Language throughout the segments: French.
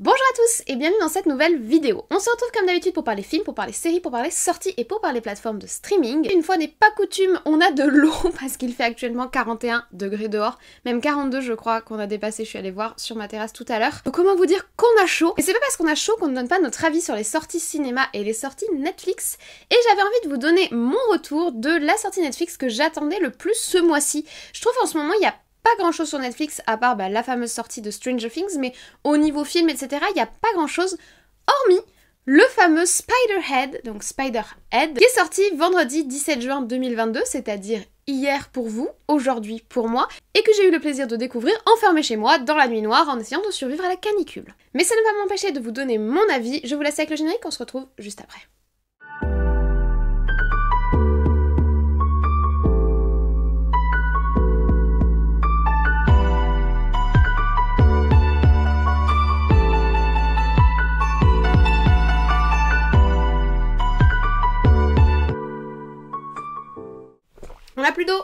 Bonjour à tous et bienvenue dans cette nouvelle vidéo. On se retrouve comme d'habitude pour parler films, pour parler séries, pour parler sorties et pour parler plateformes de streaming. Une fois n'est pas coutume, on a de l'eau parce qu'il fait actuellement 41 degrés dehors, même 42 je crois qu'on a dépassé, je suis allée voir sur ma terrasse tout à l'heure. Donc comment vous dire qu'on a chaud? Et c'est pas parce qu'on a chaud qu'on ne donne pas notre avis sur les sorties cinéma et les sorties Netflix. Et j'avais envie de vous donner mon retour de la sortie Netflix que j'attendais le plus ce mois-ci. Je trouve en ce moment il y a pas grand chose sur Netflix à part la fameuse sortie de Stranger Things, mais au niveau film, etc., il n'y a pas grand chose, hormis le fameux Spider-Head, donc Spider-Head, qui est sorti vendredi 17 juin 2022, c'est-à-dire hier pour vous, aujourd'hui pour moi, et que j'ai eu le plaisir de découvrir enfermé chez moi, dans la nuit noire, en essayant de survivre à la canicule. Mais ça ne va pas m'empêcher de vous donner mon avis, je vous laisse avec le générique, on se retrouve juste après. On n'a plus d'eau.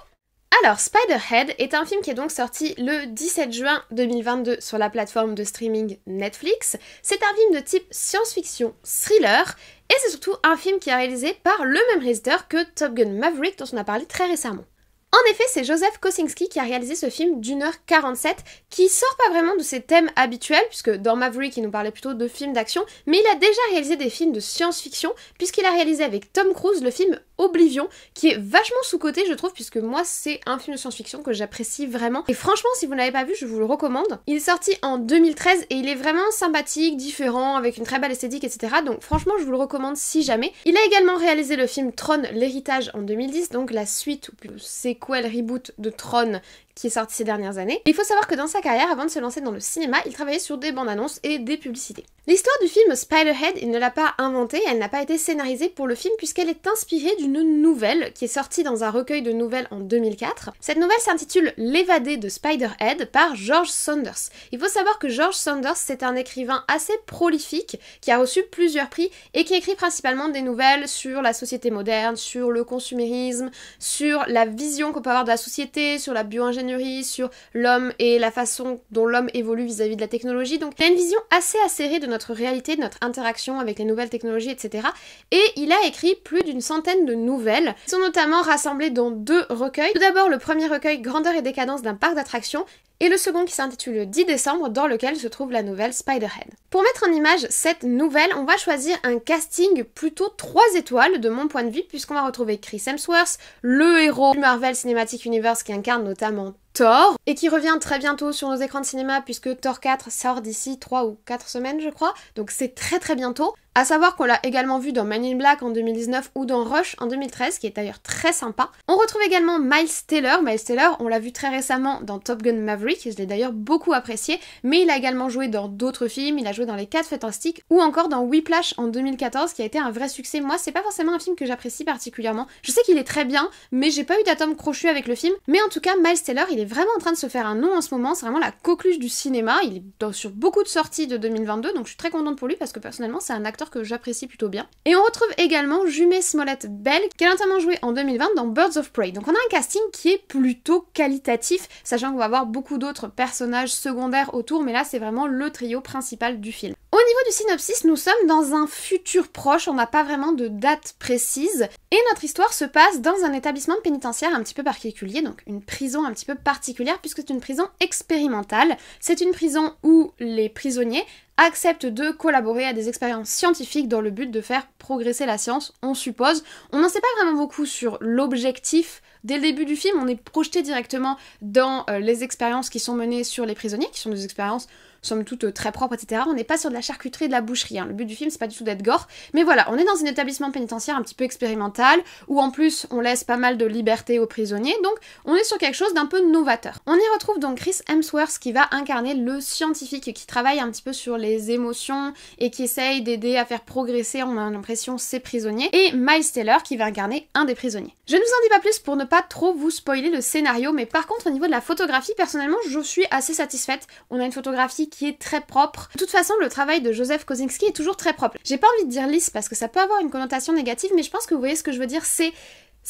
Alors, Spider-Head est un film qui est donc sorti le 17 juin 2022 sur la plateforme de streaming Netflix. C'est un film de type science-fiction thriller et c'est surtout un film qui est réalisé par le même réalisateur que Top Gun Maverick dont on a parlé très récemment. En effet, c'est Joseph Kosinski qui a réalisé ce film d'1h47 qui sort pas vraiment de ses thèmes habituels puisque dans Maverick il nous parlait plutôt de films d'action, mais il a déjà réalisé des films de science-fiction puisqu'il a réalisé avec Tom Cruise le film Oblivion qui est vachement sous-coté je trouve puisque moi c'est un film de science-fiction que j'apprécie vraiment et franchement si vous ne l'avez pas vu je vous le recommande. Il est sorti en 2013 et il est vraiment sympathique, différent, avec une très belle esthétique etc. Donc franchement je vous le recommande si jamais. Il a également réalisé le film Tron l'héritage en 2010 donc la suite ou plus sequel reboot de Tron qui est sorti ces dernières années. Et il faut savoir que dans sa carrière, avant de se lancer dans le cinéma, il travaillait sur des bandes annonces et des publicités. L'histoire du film Spider-Head, il ne l'a pas inventée, elle n'a pas été scénarisée pour le film puisqu'elle est inspirée d'une nouvelle qui est sortie dans un recueil de nouvelles en 2004. Cette nouvelle s'intitule L'évadé de Spider-Head par George Saunders. Il faut savoir que George Saunders, c'est un écrivain assez prolifique qui a reçu plusieurs prix et qui écrit principalement des nouvelles sur la société moderne, sur le consumérisme, sur la vision qu'on peut avoir de la société, sur la bio-ingénierie, sur l'homme et la façon dont l'homme évolue vis-à-vis de la technologie. Donc il a une vision assez acérée de notre réalité, de notre interaction avec les nouvelles technologies, etc. Et il a écrit plus d'une centaine de nouvelles, qui sont notamment rassemblées dans 2 recueils. Tout d'abord le premier recueil Grandeur et décadence d'un parc d'attractions, et le second qui s'intitule 10 décembre, dans lequel se trouve la nouvelle Spider-Head. Pour mettre en image cette nouvelle, on va choisir un casting plutôt 3 étoiles de mon point de vue, puisqu'on va retrouver Chris Hemsworth, le héros du Marvel Cinematic Universe qui incarne notamment Thor, et qui revient très bientôt sur nos écrans de cinéma puisque Thor 4 sort d'ici 3 ou 4 semaines je crois, donc c'est très bientôt. À savoir qu'on l'a également vu dans Men in Black en 2019 ou dans Rush en 2013, qui est d'ailleurs très sympa. On retrouve également Miles Teller. Miles Teller, on l'a vu très récemment dans Top Gun Maverick, je l'ai d'ailleurs beaucoup apprécié, mais il a également joué dans d'autres films, il a joué dans Les 4 Fantastiques ou encore dans Whiplash en 2014, qui a été un vrai succès. Moi, c'est pas forcément un film que j'apprécie particulièrement. Je sais qu'il est très bien, mais j'ai pas eu d'atome crochu avec le film. Mais en tout cas, Miles Teller, il est vraiment en train de se faire un nom en ce moment, c'est vraiment la coqueluche du cinéma. Il est sur beaucoup de sorties de 2022, donc je suis très contente pour lui parce que personnellement, c'est un acteur que j'apprécie plutôt bien. Et on retrouve également Jumé Smollett-Bell, qui a notamment joué en 2020 dans Birds of Prey. Donc on a un casting qui est plutôt qualitatif, sachant qu'on va avoir beaucoup d'autres personnages secondaires autour, mais là c'est vraiment le trio principal du film. Au niveau du synopsis, nous sommes dans un futur proche, on n'a pas vraiment de date précise, et notre histoire se passe dans un établissement pénitentiaire un petit peu particulier, donc une prison un petit peu particulière, puisque c'est une prison expérimentale. C'est une prison où les prisonniers acceptent de collaborer à des expériences scientifiques dans le but de faire progresser la science, on suppose. On n'en sait pas vraiment beaucoup sur l'objectif. Dès le début du film, on est projeté directement dans les expériences qui sont menées sur les prisonniers, qui sont des expériences somme toute très propres, etc. On n'est pas sur de la charcuterie et de la boucherie, hein. Le but du film c'est pas du tout d'être gore, mais voilà, on est dans un établissement pénitentiaire un petit peu expérimental, où en plus on laisse pas mal de liberté aux prisonniers, donc on est sur quelque chose d'un peu novateur. On y retrouve donc Chris Hemsworth qui va incarner le scientifique qui travaille un petit peu sur les émotions et qui essaye d'aider à faire progresser, on a l'impression, ses prisonniers, et Miles Teller qui va incarner un des prisonniers. Je ne vous en dis pas plus pour ne pas trop vous spoiler le scénario, mais par contre au niveau de la photographie, personnellement je suis assez satisfaite. On a une photographie qui est très propre. De toute façon, le travail de Joseph Kosinski est toujours très propre. J'ai pas envie de dire lisse parce que ça peut avoir une connotation négative, mais je pense que vous voyez ce que je veux dire, c'est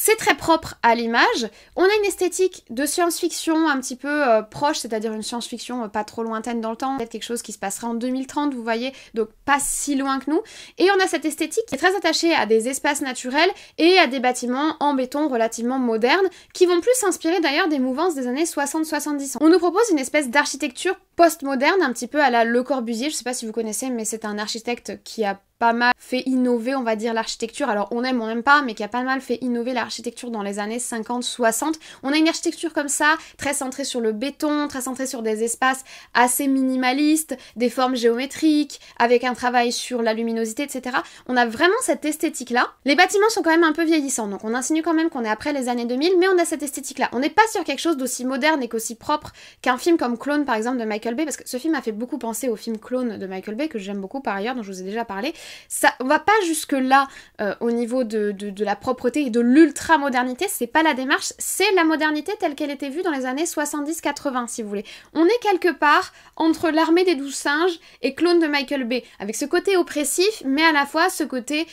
C'est très propre à l'image, on a une esthétique de science-fiction un petit peu proche, c'est-à-dire une science-fiction pas trop lointaine dans le temps, peut-être quelque chose qui se passera en 2030, vous voyez, donc pas si loin que nous. Et on a cette esthétique qui est très attachée à des espaces naturels et à des bâtiments en béton relativement modernes, qui vont plus s'inspirer d'ailleurs des mouvances des années 60-70. On nous propose une espèce d'architecture post-moderne, un petit peu à la Le Corbusier, je sais pas si vous connaissez, mais c'est un architecte qui a pas mal fait innover, on va dire, l'architecture. Alors on n'aime pas, mais qui a pas mal fait innover l'architecture dans les années 50-60. On a une architecture comme ça, très centrée sur le béton, très centrée sur des espaces assez minimalistes, des formes géométriques, avec un travail sur la luminosité, etc. On a vraiment cette esthétique-là. Les bâtiments sont quand même un peu vieillissants, donc on insinue quand même qu'on est après les années 2000, mais on a cette esthétique-là. On n'est pas sur quelque chose d'aussi moderne et qu'aussi propre qu'un film comme Clone, par exemple, de Michael Bay, parce que ce film a fait beaucoup penser au film Clone de Michael Bay, que j'aime beaucoup par ailleurs, dont je vous ai déjà parlé. Ça, on va pas jusque là au niveau de la propreté et de l'ultra-modernité, c'est pas la démarche, c'est la modernité telle qu'elle était vue dans les années 70-80 si vous voulez. On est quelque part entre l'Armée des 12 singes et Clone de Michael Bay, avec ce côté oppressif, mais à la fois ce côté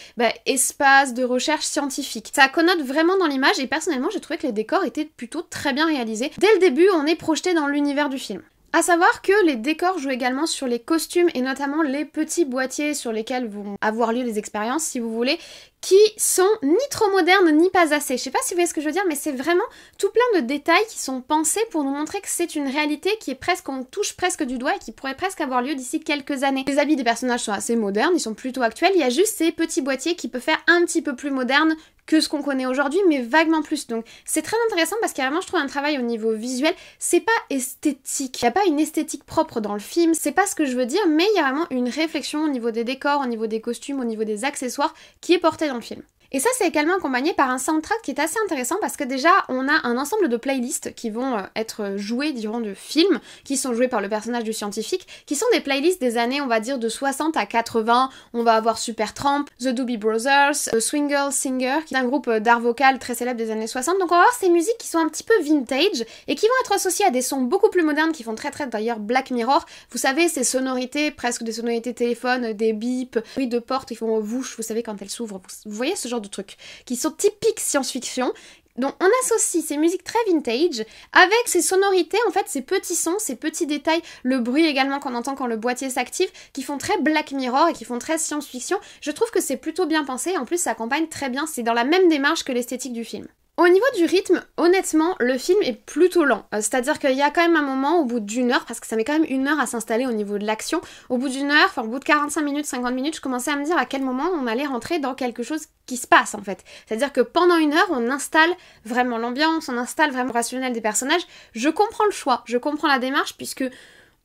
espace de recherche scientifique. Ça connote vraiment dans l'image et personnellement j'ai trouvé que les décors étaient plutôt très bien réalisés. Dès le début, on est projeté dans l'univers du film. À savoir que les décors jouent également sur les costumes et notamment les petits boîtiers sur lesquels vont avoir lieu les expériences, si vous voulez, qui sont ni trop modernes ni pas assez. Je sais pas si vous voyez ce que je veux dire, mais c'est vraiment tout plein de détails qui sont pensés pour nous montrer que c'est une réalité qui est presque, on touche presque du doigt et qui pourrait presque avoir lieu d'ici quelques années. Les habits des personnages sont assez modernes, ils sont plutôt actuels, il y a juste ces petits boîtiers qui peuvent faire un petit peu plus moderne que ce qu'on connaît aujourd'hui, mais vaguement plus. Donc c'est très intéressant parce qu'il y a vraiment, je trouve, un travail au niveau visuel. C'est pas esthétique, il n'y a pas une esthétique propre dans le film, c'est pas ce que je veux dire, mais il y a vraiment une réflexion au niveau des décors, au niveau des costumes, au niveau des accessoires qui est portée dans le film. Et ça, c'est également accompagné par un soundtrack qui est assez intéressant parce que déjà, on a un ensemble de playlists qui vont être jouées durant le film, qui sont jouées par le personnage du scientifique, qui sont des playlists des années, on va dire, de 60 à 80. On va avoir Supertramp, The Doobie Brothers, The Swing Girl Singer, qui est un groupe d'art vocal très célèbre des années 60. Donc on va avoir ces musiques qui sont un petit peu vintage et qui vont être associées à des sons beaucoup plus modernes qui font très d'ailleurs Black Mirror. Vous savez, ces sonorités, presque des sonorités téléphone, des bips, bruits de porte, ils font whoosh, vous savez, quand elles s'ouvrent. Vous voyez ce genre de trucs qui sont typiques science-fiction. Donc on associe ces musiques très vintage avec ces sonorités, en fait ces petits sons, ces petits détails, le bruit également qu'on entend quand le boîtier s'active, qui font très Black Mirror et qui font très science-fiction. Je trouve que c'est plutôt bien pensé, en plus ça accompagne très bien, c'est dans la même démarche que l'esthétique du film. Au niveau du rythme, honnêtement, le film est plutôt lent. C'est-à-dire qu'il y a quand même un moment, au bout d'une heure, parce que ça met quand même une heure à s'installer au niveau de l'action, au bout d'une heure, enfin au bout de 45 minutes, 50 minutes, je commençais à me dire à quel moment on allait rentrer dans quelque chose qui se passe en fait. C'est-à-dire que pendant une heure, on installe vraiment l'ambiance, on installe vraiment le rationnel des personnages. Je comprends le choix, je comprends la démarche, puisque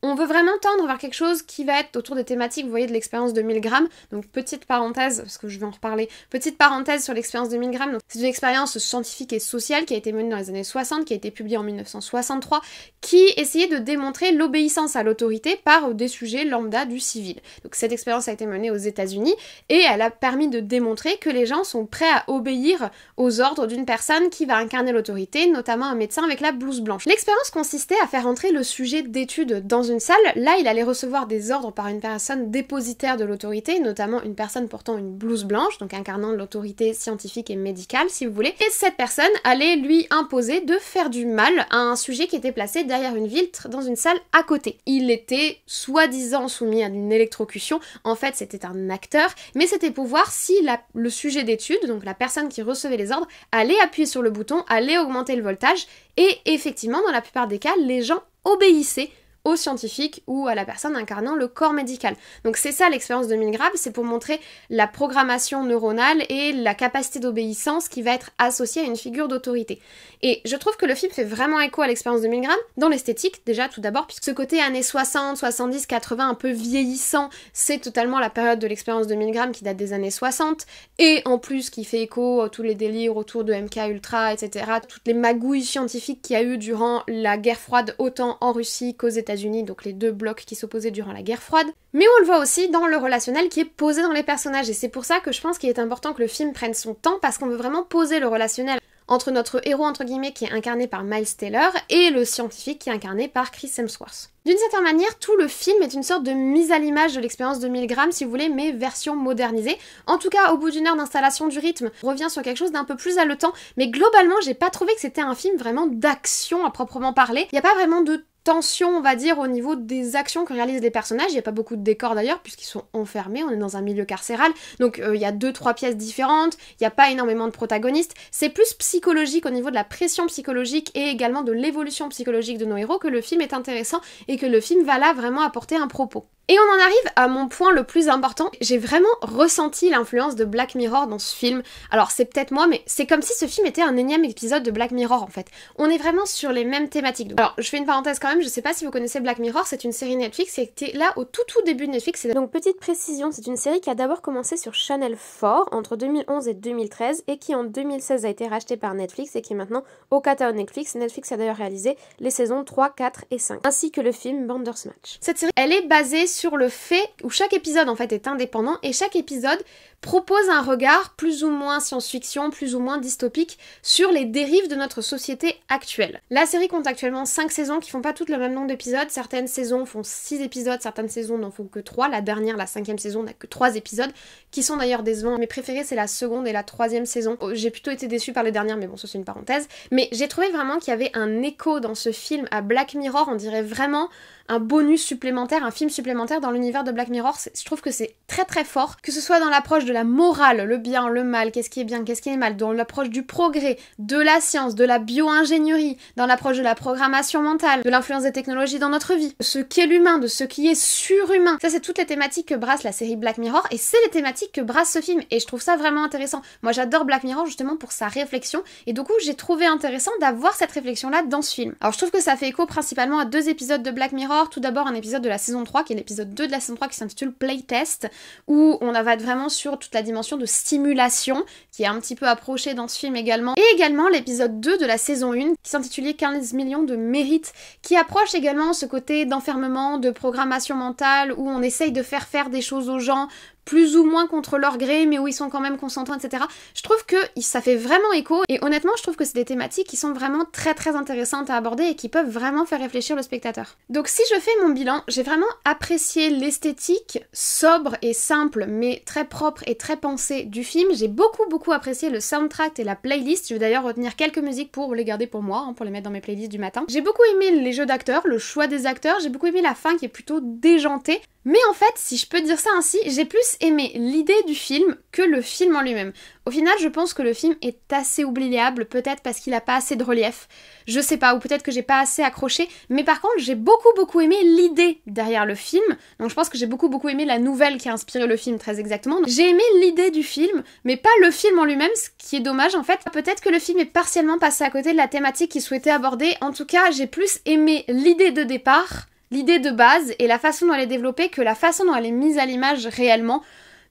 on veut vraiment tendre vers quelque chose qui va être autour des thématiques, vous voyez, de l'expérience de Milgram. Donc petite parenthèse, parce que je vais en reparler, petite parenthèse sur l'expérience de Milgram. Donc, c'est une expérience scientifique et sociale qui a été menée dans les années 60, qui a été publiée en 1963, qui essayait de démontrer l'obéissance à l'autorité par des sujets lambda du civil. Donc cette expérience a été menée aux États-Unis et elle a permis de démontrer que les gens sont prêts à obéir aux ordres d'une personne qui va incarner l'autorité, notamment un médecin avec la blouse blanche. L'expérience consistait à faire entrer le sujet d'étude dans une salle. Là, il allait recevoir des ordres par une personne dépositaire de l'autorité, notamment une personne portant une blouse blanche, donc incarnant l'autorité scientifique et médicale, si vous voulez. Et cette personne allait lui imposer de faire du mal à un sujet qui était placé derrière une vitre dans une salle à côté. Il était soi-disant soumis à une électrocution. En fait, c'était un acteur, mais c'était pour voir si le sujet d'étude, donc la personne qui recevait les ordres, allait appuyer sur le bouton, allait augmenter le voltage, et effectivement, dans la plupart des cas, les gens obéissaient au scientifique ou à la personne incarnant le corps médical. Donc c'est ça l'expérience de Milgram, c'est pour montrer la programmation neuronale et la capacité d'obéissance qui va être associée à une figure d'autorité. Et je trouve que le film fait vraiment écho à l'expérience de Milgram, dans l'esthétique déjà tout d'abord, puisque ce côté années 60, 70, 80 un peu vieillissant, c'est totalement la période de l'expérience de Milgram qui date des années 60, et en plus qui fait écho à tous les délires autour de MK Ultra, etc., toutes les magouilles scientifiques qu'il y a eu durant la guerre froide, autant en Russie qu'aux États-Unis, donc les deux blocs qui s'opposaient durant la guerre froide. Mais on le voit aussi dans le relationnel qui est posé dans les personnages, et c'est pour ça que je pense qu'il est important que le film prenne son temps, parce qu'on veut vraiment poser le relationnel entre notre héros entre guillemets qui est incarné par Miles Teller et le scientifique qui est incarné par Chris Hemsworth. D'une certaine manière, tout le film est une sorte de mise à l'image de l'expérience de 1000 grammes, si vous voulez, mais version modernisée. En tout cas, au bout d'une heure d'installation du rythme, on revient sur quelque chose d'un peu plus haletant, mais globalement, j'ai pas trouvé que c'était un film vraiment d'action à proprement parler. Il n'y a pas vraiment de tension, on va dire, au niveau des actions que réalisent les personnages. Il n'y a pas beaucoup de décors d'ailleurs, puisqu'ils sont enfermés, on est dans un milieu carcéral, donc il y a 2-3 pièces différentes, il n'y a pas énormément de protagonistes. C'est plus psychologique au niveau de la pression psychologique et également de l'évolution psychologique de nos héros que le film est intéressant et que le film va là vraiment apporter un propos. Et on en arrive à mon point le plus important, j'ai vraiment ressenti l'influence de Black Mirror dans ce film. Alors c'est peut-être moi, mais c'est comme si ce film était un énième épisode de Black Mirror en fait. On est vraiment sur les mêmes thématiques. Alors je fais une parenthèse quand même, je sais pas si vous connaissez Black Mirror, c'est une série Netflix qui était là au tout début de Netflix. Donc petite précision, c'est une série qui a d'abord commencé sur Channel 4 entre 2011 et 2013 et qui en 2016 a été rachetée par Netflix et qui est maintenant au catalogue Netflix. Netflix a d'ailleurs réalisé les saisons 3, 4 et 5, ainsi que le film Bandersnatch. Cette série, elle est basée sur le fait où chaque épisode en fait est indépendant et chaque épisode propose un regard plus ou moins science-fiction, plus ou moins dystopique sur les dérives de notre société actuelle. La série compte actuellement 5 saisons qui font pas toutes le même nombre d'épisodes, certaines saisons font 6 épisodes, certaines saisons n'en font que 3, la dernière, la 5e saison n'a que 3 épisodes, qui sont d'ailleurs décevants. Mes préférés c'est la seconde et la 3e saison. J'ai plutôt été déçue par les dernières, mais bon ça c'est une parenthèse. Mais j'ai trouvé vraiment qu'il y avait un écho dans ce film à Black Mirror, on dirait vraiment un bonus supplémentaire, un film supplémentaire dans l'univers de Black Mirror. Je trouve que c'est très très fort, que ce soit dans l'approche de la morale, le bien, le mal, qu'est-ce qui est bien, qu'est-ce qui est mal, dans l'approche du progrès, de la science, de la bio-ingénierie, dans l'approche de la programmation mentale, de l'influence des technologies dans notre vie, de ce qu'est l'humain, de ce qui est surhumain. Ça c'est toutes les thématiques que brasse la série Black Mirror et c'est les thématiques que brasse ce film et je trouve ça vraiment intéressant. Moi j'adore Black Mirror justement pour sa réflexion et du coup j'ai trouvé intéressant d'avoir cette réflexion-là dans ce film. Alors je trouve que ça fait écho principalement à 2 épisodes de Black Mirror. Tout d'abord un épisode de la saison 3 qui est l'épisode 2 de la saison 3 qui s'intitule Playtest où on va être vraiment sur toute la dimension de stimulation qui est un petit peu approchée dans ce film également. Et également l'épisode 2 de la saison 1 qui s'intitulait 15 millions de mérites qui approche également ce côté d'enfermement, de programmation mentale où on essaye de faire des choses aux gens plus ou moins contre leur gré, mais où ils sont quand même consentants, etc. Je trouve que ça fait vraiment écho, et honnêtement, je trouve que c'est des thématiques qui sont vraiment très très intéressantes à aborder et qui peuvent vraiment faire réfléchir le spectateur. Donc si je fais mon bilan, j'ai vraiment apprécié l'esthétique sobre et simple, mais très propre et très pensée du film. J'ai beaucoup apprécié le soundtrack et la playlist. Je vais d'ailleurs retenir quelques musiques pour les garder pour moi, pour les mettre dans mes playlists du matin. J'ai beaucoup aimé les jeux d'acteurs, le choix des acteurs, j'ai beaucoup aimé la fin qui est plutôt déjantée. Mais en fait, si je peux dire ça ainsi, j'ai plus aimé l'idée du film que le film en lui-même. Au final, je pense que le film est assez oubliable, peut-être parce qu'il a pas assez de relief, je sais pas, ou peut-être que j'ai pas assez accroché, mais par contre, j'ai beaucoup aimé l'idée derrière le film, donc je pense que j'ai beaucoup aimé la nouvelle qui a inspiré le film, très exactement. J'ai aimé l'idée du film, mais pas le film en lui-même, ce qui est dommage en fait. Peut-être que le film est partiellement passé à côté de la thématique qu'il souhaitait aborder, en tout cas, j'ai plus aimé l'idée de départ, l'idée de base et la façon dont elle est développée que la façon dont elle est mise à l'image réellement.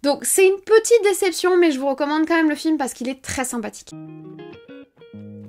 Donc c'est une petite déception, mais je vous recommande quand même le film parce qu'il est très sympathique.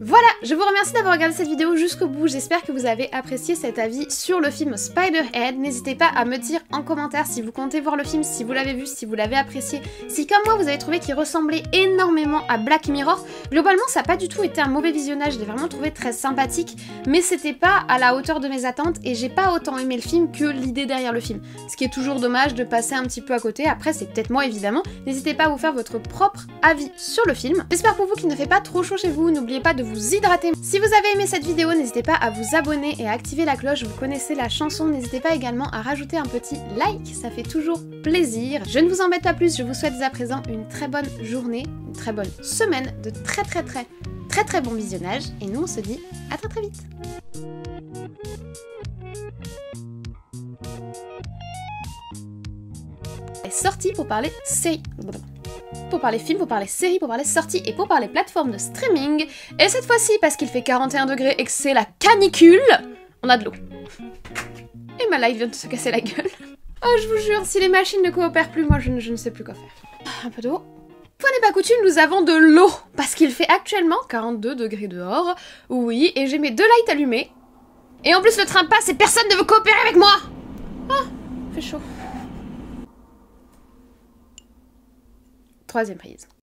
Voilà, je vous remercie d'avoir regardé cette vidéo jusqu'au bout, j'espère que vous avez apprécié cet avis sur le film Spider-Head. N'hésitez pas à me dire en commentaire si vous comptez voir le film, si vous l'avez vu, si vous l'avez apprécié, si comme moi vous avez trouvé qu'il ressemblait énormément à Black Mirror. Globalement ça n'a pas du tout été un mauvais visionnage, je l'ai vraiment trouvé très sympathique, mais c'était pas à la hauteur de mes attentes et j'ai pas autant aimé le film que l'idée derrière le film. Ce qui est toujours dommage de passer un petit peu à côté, après c'est peut-être moi évidemment. N'hésitez pas à vous faire votre propre avis sur le film. J'espère pour vous qu'il ne fait pas trop chaud chez vous, n'oubliez pas de vous hydrater. Si vous avez aimé cette vidéo, n'hésitez pas à vous abonner et à activer la cloche, vous connaissez la chanson, n'hésitez pas également à rajouter un petit like, ça fait toujours plaisir. Je ne vous embête pas plus, je vous souhaite dès à présent une très bonne journée, une très bonne semaine, de très bon visionnage, et nous on se dit à très vite. Sortie pour parler pour parler film, pour parler série, pour parler sortie et pour parler plateforme de streaming. Et cette fois-ci, parce qu'il fait 41 degrés et que c'est la canicule, on a de l'eau. Et ma light vient de se casser la gueule. Oh, je vous jure, si les machines ne coopèrent plus, moi je ne sais plus quoi faire. Un peu d'eau. Fois n'est pas coutume, nous avons de l'eau. Parce qu'il fait actuellement 42 degrés dehors. Oui, et j'ai mes 2 lights allumés. Et en plus le train passe et personne ne veut coopérer avec moi. Ah, fait chaud. 3e prise.